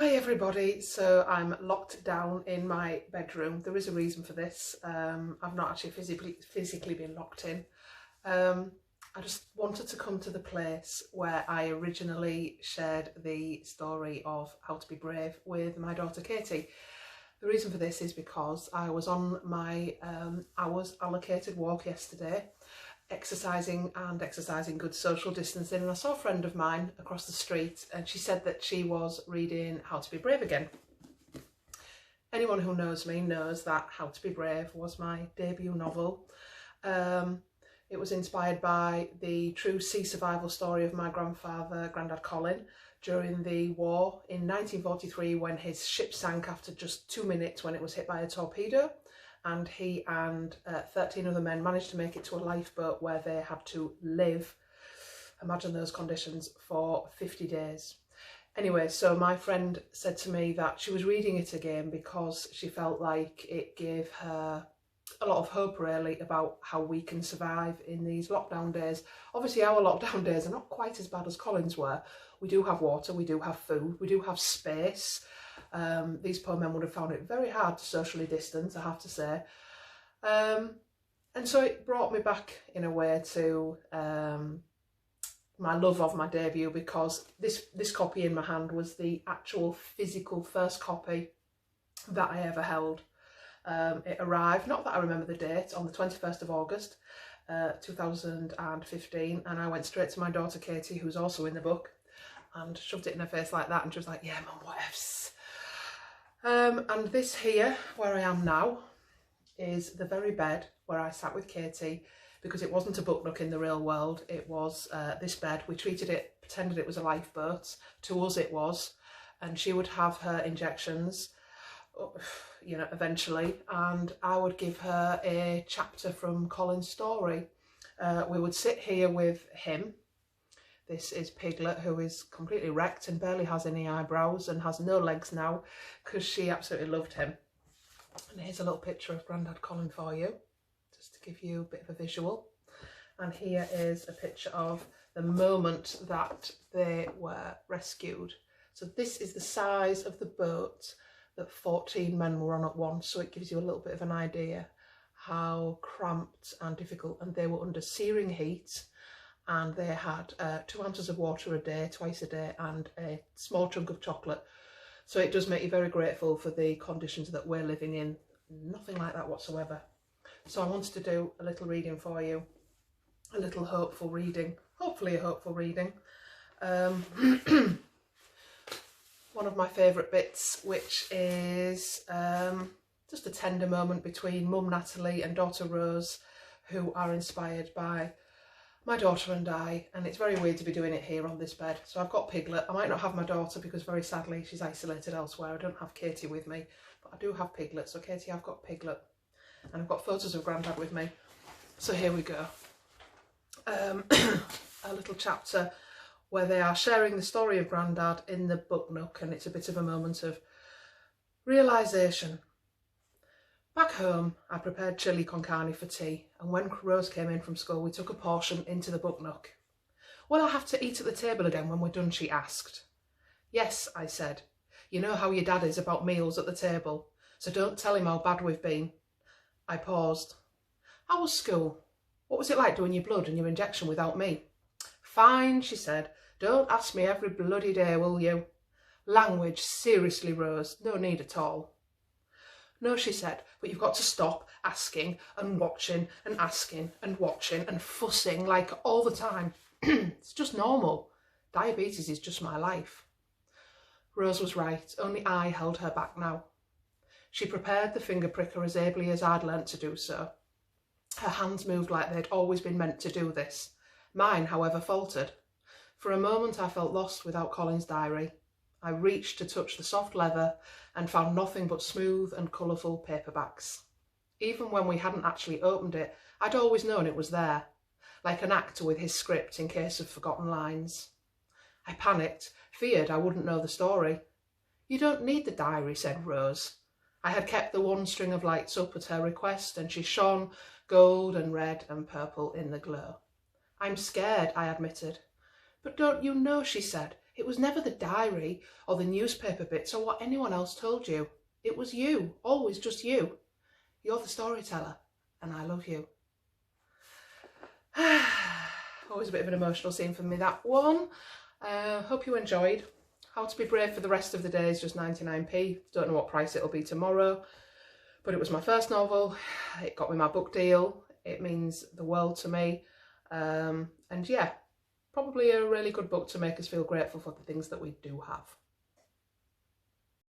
Hi everybody, so I'm locked down in my bedroom. There is a reason for this. I've not actually physically been locked in. I just wanted to come to the place where I originally shared the story of How to Be Brave with my daughter Katie. The reason for this is because I was on my hours allocated walk yesterday, exercising good social distancing, and I saw a friend of mine across the street and she said that she was reading How to Be Brave again. Anyone who knows me knows that How to Be Brave was my debut novel. It was inspired by the true sea survival story of my Grandad Colin, during the war in 1943 when his ship sank after just 2 minutes when it was hit by a torpedo, and he and 13 other men managed to make it to a lifeboat where they had to live, imagine those conditions, for 50 days. Anyway, so my friend said to me that she was reading it again because she felt like it gave her a lot of hope really about how we can survive in these lockdown days. Obviously our lockdown days are not quite as bad as Colin's were. We do have water, we do have food, we do have space. These poor men would have found it very hard to socially distance, I have to say. And so it brought me back in a way to my love of my debut, because this copy in my hand was the actual physical first copy that I ever held. It arrived, not that I remember the date, on the 21st of August 2015, and I went straight to my daughter Katie, who's also in the book, and shoved it in her face like that, and she was like, yeah mum, whatevs. And this here, where I am now, is the very bed where I sat with Katie, because it wasn't a book nook in the real world, it was this bed. We treated it, pretended it was a lifeboat. To us it was, and she would have her injections, you know, eventually, and I would give her a chapter from Colin's story. We would sit here with him. This is Piglet, who is completely wrecked and barely has any eyebrows and has no legs now because she absolutely loved him. And here's a little picture of Grandad Colin for you, just to give you a bit of a visual. And here is a picture of the moment that they were rescued. So this is the size of the boat that 14 men were on at once, so it gives you a little bit of an idea how cramped and difficult, and they were under searing heat, and they had 2 ounces of water a day, twice a day, and a small chunk of chocolate. So it does make you very grateful for the conditions that we're living in. Nothing like that whatsoever. So I wanted to do a little reading for you, a little hopeful reading, hopefully a hopeful reading. One of my favourite bits, which is just a tender moment between Mum Natalie and daughter Rose, who are inspired by my daughter and I, and it's very weird to be doing it here on this bed. So I've got Piglet. I might not have my daughter because very sadly she's isolated elsewhere. I don't have Katie with me, but I do have Piglet. So Katie, I've got Piglet, and I've got photos of Grandad with me. So here we go. A little chapter where they are sharing the story of Grandad in the book nook, and it's a bit of a moment of realisation. Back home, I prepared chili con carne for tea, and when Rose came in from school, we took a portion into the book nook. Will I have to eat at the table again when we're done, she asked. Yes, I said. You know how your dad is about meals at the table, so don't tell him how bad we've been. I paused. How was school? What was it like doing your blood and your injection without me? Fine, she said. Don't ask me every bloody day, will you? Language, seriously, Rose, no need at all. No, she said, but you've got to stop asking and watching and asking and watching and fussing like all the time. It's just normal. Diabetes is just my life. Rose was right, only I held her back now. She prepared the finger pricker as ably as I'd learnt to do so. Her hands moved like they'd always been meant to do this. Mine, however, faltered. For a moment I felt lost without Colin's diary. I reached to touch the soft leather and found nothing but smooth and colourful paperbacks. Even when we hadn't actually opened it, I'd always known it was there, like an actor with his script in case of forgotten lines. I panicked, feared I wouldn't know the story. You don't need the diary, said Rose. I had kept the one string of lights up at her request, and she shone gold and red and purple in the glow. I'm scared, I admitted. But don't you know, she said, It was never the diary or the newspaper bits or what anyone else told you. It was you, always just you. You're the storyteller, and I love you. Always a bit of an emotional scene for me, that one. Hope you enjoyed. How to Be Brave for the rest of the day is just 99p. Don't know what price it'll be tomorrow, but it was my first novel. It got me my book deal. It means the world to me. And yeah, probably a really good book to make us feel grateful for the things that we do have.